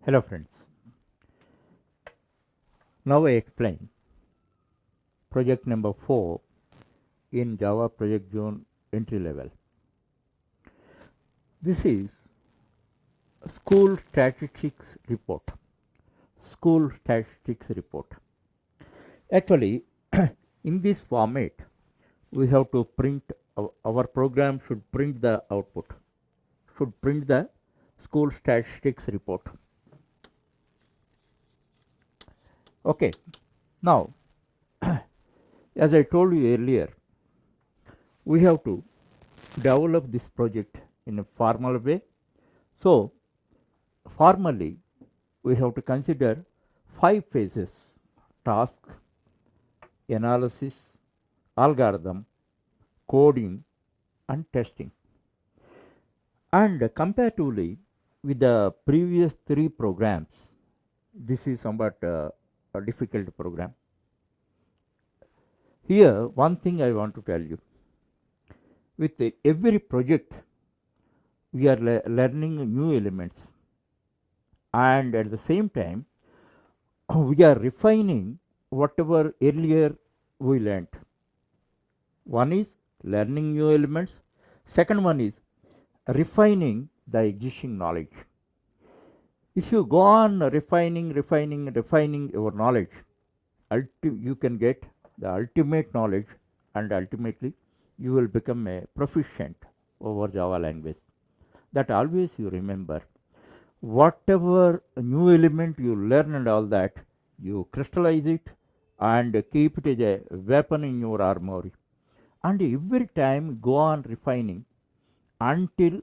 Hello friends, now I explain project number 4 in Java Project Zone entry level. This is school statistics report. School statistics report. Actually, in this format, we have to print our program should print the output, should print the school statistics report. Okay, now as I told you earlier, we have to develop this project in a formal way. So, formally, we have to consider 5 phases: task, analysis, algorithm, coding, and testing. And comparatively with the previous 3 programs, this is somewhat a difficult program. Here, one thing I want to tell you: with every project, we are learning new elements, and at the same time, we are refining whatever earlier we learnt. One is learning new elements, second one is refining the existing knowledge. If you go on refining your knowledge, you can get the ultimate knowledge, and ultimately you will become a proficient over Java language. That always you remember. Whatever new element you learn and all that, you crystallize it and keep it as a weapon in your armory. And every time go on refining until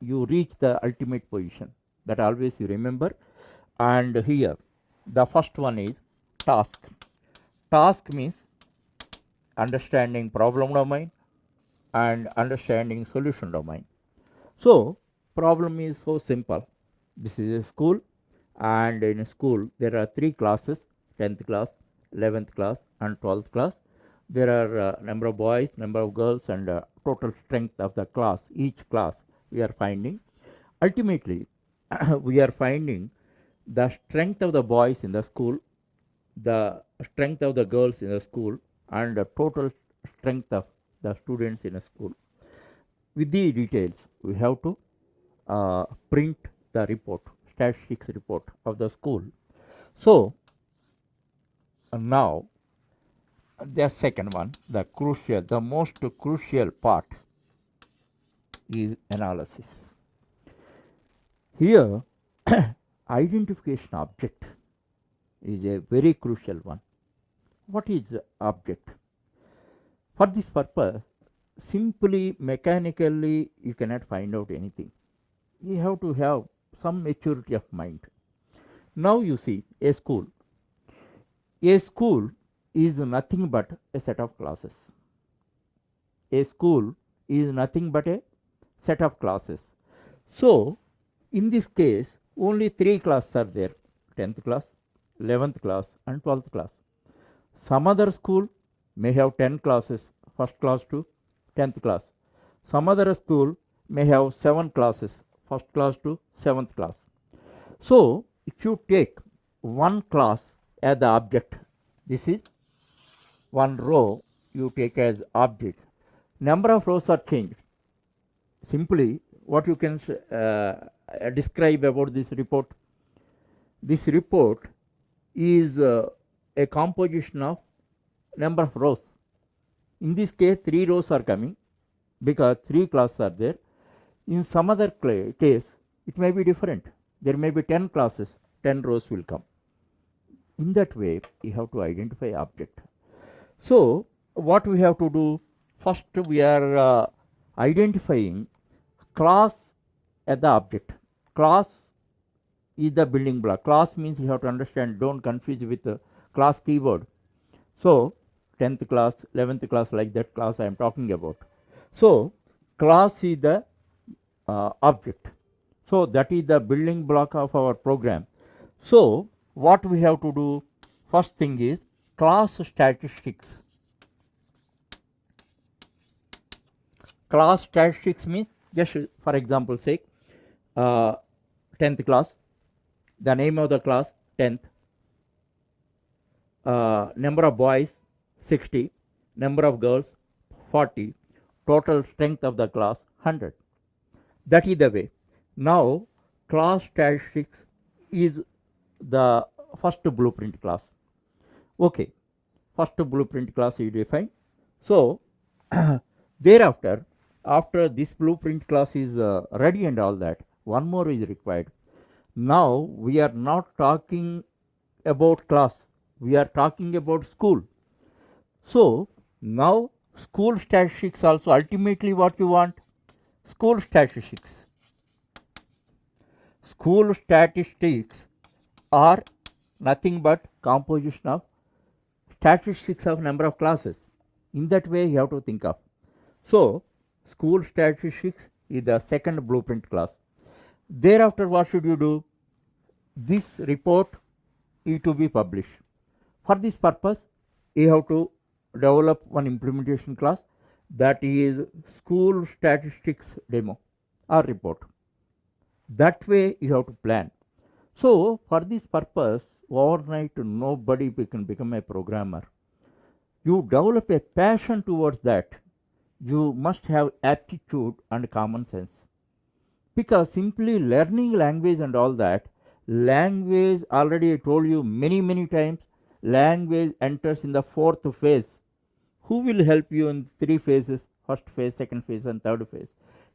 you reach the ultimate position. That always you remember. And here, the first one is task. Task means understanding problem domain and understanding solution domain. So, problem is so simple. This is a school, and in a school there are 3 classes: 10th class, 11th class, and 12th class. There are number of boys, number of girls, and total strength of the class. Each class we are finding. Ultimately, we are finding the strength of the boys in the school, the strength of the girls in the school, and the total strength of the students in a school. With the details, we have to print the report, statistics report of the school. So, now the second one, the most crucial part is analysis. Here, identification object is a very crucial one. What is object? For this purpose, simply mechanically you cannot find out anything. You have to have some maturity of mind. Now you see a school. A school is nothing but a set of classes. A school is nothing but a set of classes. So, in this case, only 3 classes are there: 10th class, 11th class, and 12th class. Some other school may have 10 classes, first class to 10th class. Some other school may have 7 classes, first class to 7th class. So, if you take one class as the object, this is one row you take as object. Number of rows are changed. Simply, what you can describe about this report? This report is a composition of number of rows. In this case, 3 rows are coming because 3 classes are there. In some other case, it may be different. There may be 10 classes, 10 rows will come. In that way, you have to identify object. So, what we have to do? First, we are identifying class as the object. Class is the building block. Class means you have to understand, don't confuse with the class keyword. So, 10th class, 11th class, like that class I am talking about. So, class is the object. So, that is the building block of our program. So, what we have to do? First thing is class statistics. Class statistics means, just for example sake, 10th class, the name of the class 10th, number of boys 60, number of girls 40, total strength of the class 100. That is the way. Now class statistics is the first blueprint class. Okay, first blueprint class is defined. So thereafter, after this blueprint class is ready and all that, one more is required. Now we are not talking about class, we are talking about school. So now school statistics also, ultimately what you want? School statistics. School statistics are nothing but composition of statistics of number of classes. In that way you have to think of. So school statistics is the second blueprint class. Thereafter what should you do? This report is to be published. For this purpose you have to develop one implementation class, that is school statistics demo or report. That way you have to plan. So for this purpose, overnight nobody can become a programmer. You develop a passion towards that. You must have aptitude and common sense. Because simply learning language and all that, language, already I told you many times, language enters in the fourth phase. Who will help you in three phases? First phase, second phase and third phase.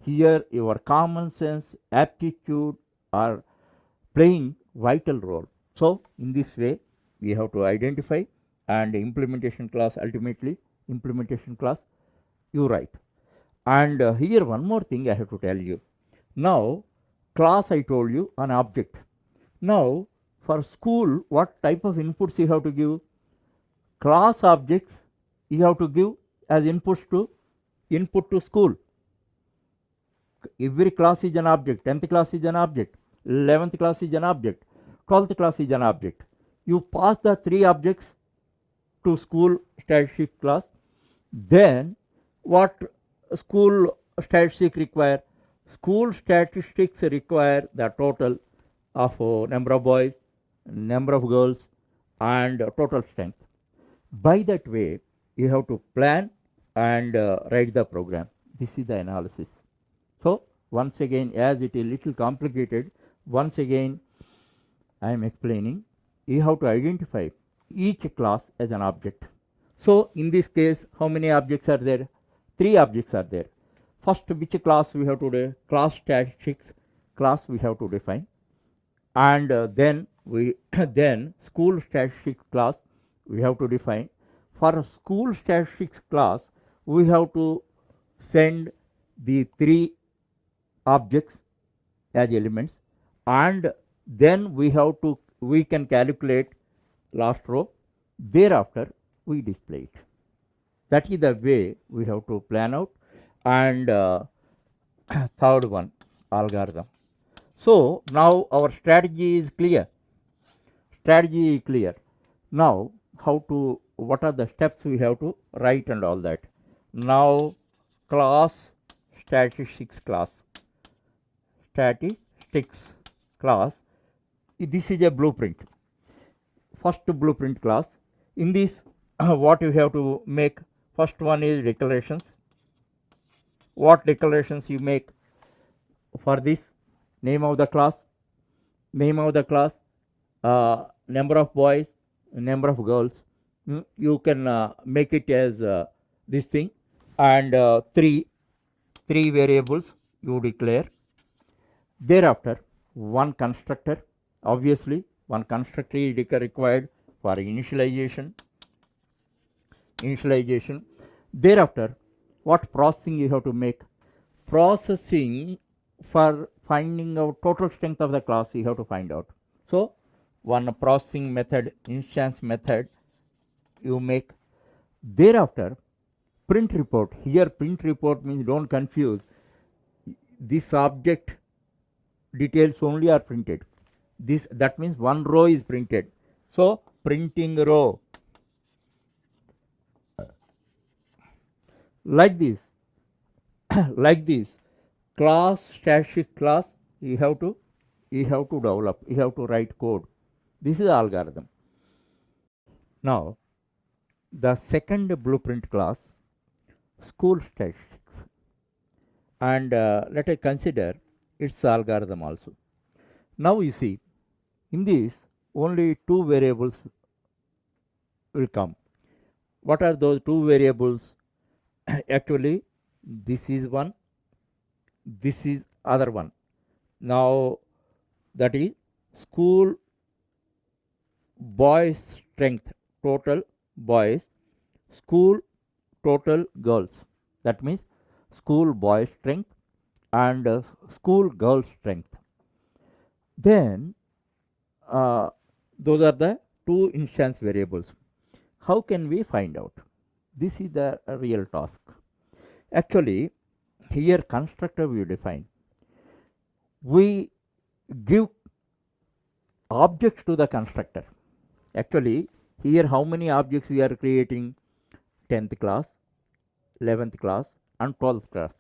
Here your common sense, aptitude are playing vital role. So in this way we have to identify, and implementation class, ultimately implementation class you write. And here one more thing I have to tell you. Now class I told you an object. Now for school what type of inputs you have to give? Class objects you have to give as input to school. Every class is an object. 10th class is an object, 11th class is an object, 12th class is an object. You pass the three objects to school statistic class. Then what school statistics require? School statistics require the total of number of boys, number of girls and total strength. By that way you have to plan and write the program. This is the analysis. So once again, as it is little complicated, once again I am explaining. You have to identify each class as an object. So in this case, how many objects are there? Three objects are there. First, which class we have to do? Class statistics class we have to define, and then we then school statistics class we have to define. For school statistics class we have to send the three objects as elements, and then we can calculate last row. Thereafter we display it. That is the way we have to plan out. And third one, algorithm. So now our strategy is clear. Strategy is clear. Now what are the steps we have to write and all that. Now class statistics class. Statistics class. This is a blueprint. First blueprint class. In this what you have to make? First one is declarations. What declarations you make for this? Name of the class, number of boys, number of girls. You can make it as this thing, and three variables you declare. Thereafter one constructor. Obviously one constructor is required for initialization. Thereafter what processing you have to make? Processing for finding out total strength of the class you have to find out. So one processing method, instance method you make. Thereafter print report. Here print report means, don't confuse, this object details only are printed. That means one row is printed. So printing row. Like this like this, class statistic class you have to you have to develop, you have to write code. This is algorithm. Now, the second blueprint class, school statistics, and let us consider its algorithm also. Now you see, in this only two variables will come. What are those two variables? Actually, this is one, this is other one. Now that is school boys strength, total boys, school total girls. That means school boys strength and school girls strength. Then those are the two instance variables. How can we find out? This is the real task. Actually, here constructor we define. We give objects to the constructor. Actually, here how many objects we are creating? 10th class, 11th class and 12th class.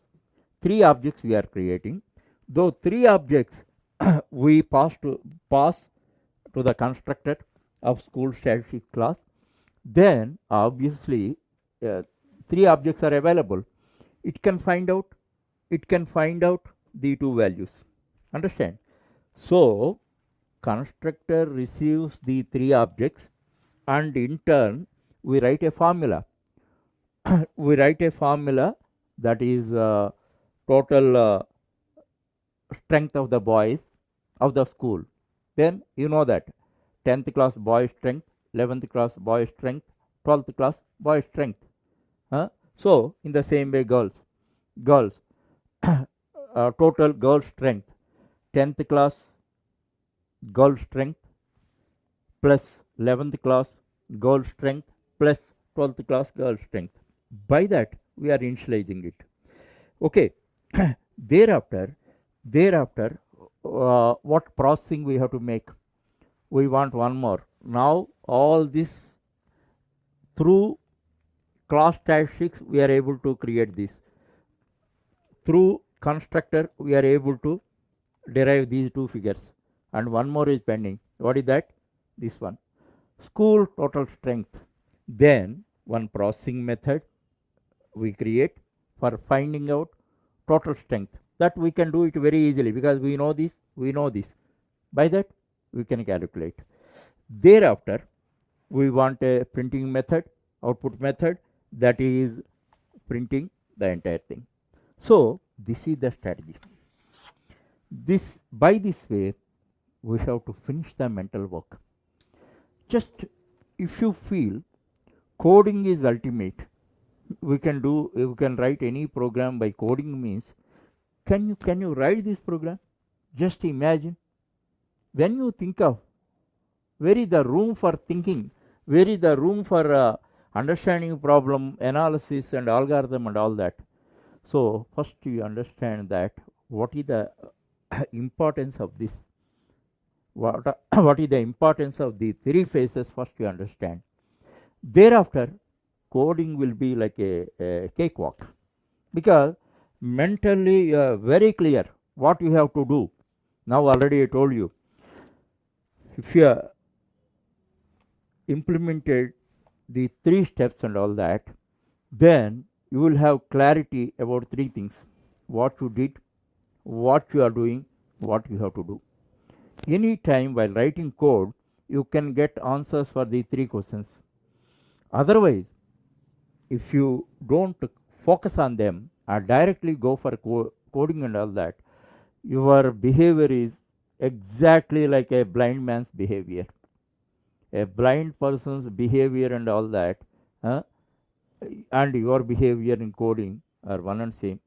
3 objects we are creating. Those 3 objects we pass to the constructor of school statistics class. Then obviously 3 objects are available. It can find out the two values. Understand? So constructor receives the 3 objects and in turn we write a formula. We write a formula that is total strength of the boys of the school. Then you know that 10th class boy strength, 11th class boy strength, 12th class boy strength. So in the same way girls total girl strength, 10th class girl strength plus 11th class girl strength plus 12th class girl strength. By that we are initializing it. Okay. Thereafter what processing we have to make? We want one more. Now all this through class statistics we are able to create this. Through constructor we are able to derive these two figures, and one more is pending. What is that? This one, school total strength. Then one processing method we create for finding out total strength. That we can do it very easily because we know this. By that we can calculate. Thereafter we want a printing method, output method, that is printing the entire thing. So this is the strategy. By this way we have to finish the mental work. Just if you feel coding is ultimate, we can write any program by coding means, can you write this program? Just imagine, when you think of, where is the room for thinking, where is the room for understanding problem analysis and algorithm and all that. So first you understand that what is the importance of this, what is the importance of the 3 phases. First you understand. Thereafter coding will be like a cakewalk, because mentally you are very clear what you have to do. Now already I told you, if you are implemented the 3 steps and all that, then you will have clarity about 3 things: what you did, what you are doing, what you have to do. Any time while writing code you can get answers for the 3 questions. Otherwise, if you don't focus on them and directly go for coding and all that, your behavior is exactly like a blind man's behavior. A blind person's behavior and all that, and your behavior in coding are one and same.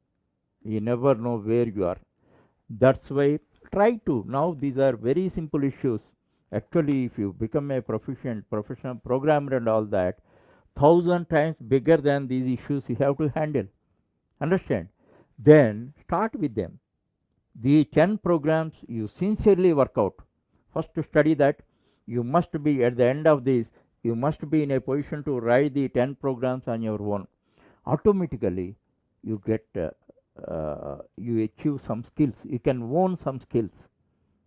You never know where you are. That's why try to. Now these are very simple issues. Actually, if you become a professional programmer and all that, 1,000 times bigger than these issues you have to handle. Understand? Then start with them. The 10 programs you sincerely work out. First to study that. You must be at the end of this, you must be in a position to write the 10 programs on your own. Automatically you get you achieve some skills, you can own some skills.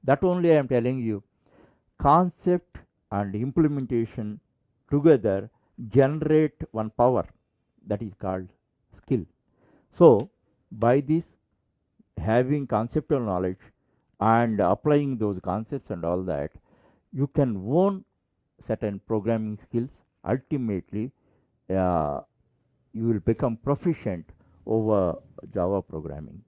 That only I am telling you. Concept and implementation together generate one power that is called skill. So, by this having conceptual knowledge and applying those concepts and all that, you can own certain programming skills. Ultimately, uh, you will become proficient over Java programming.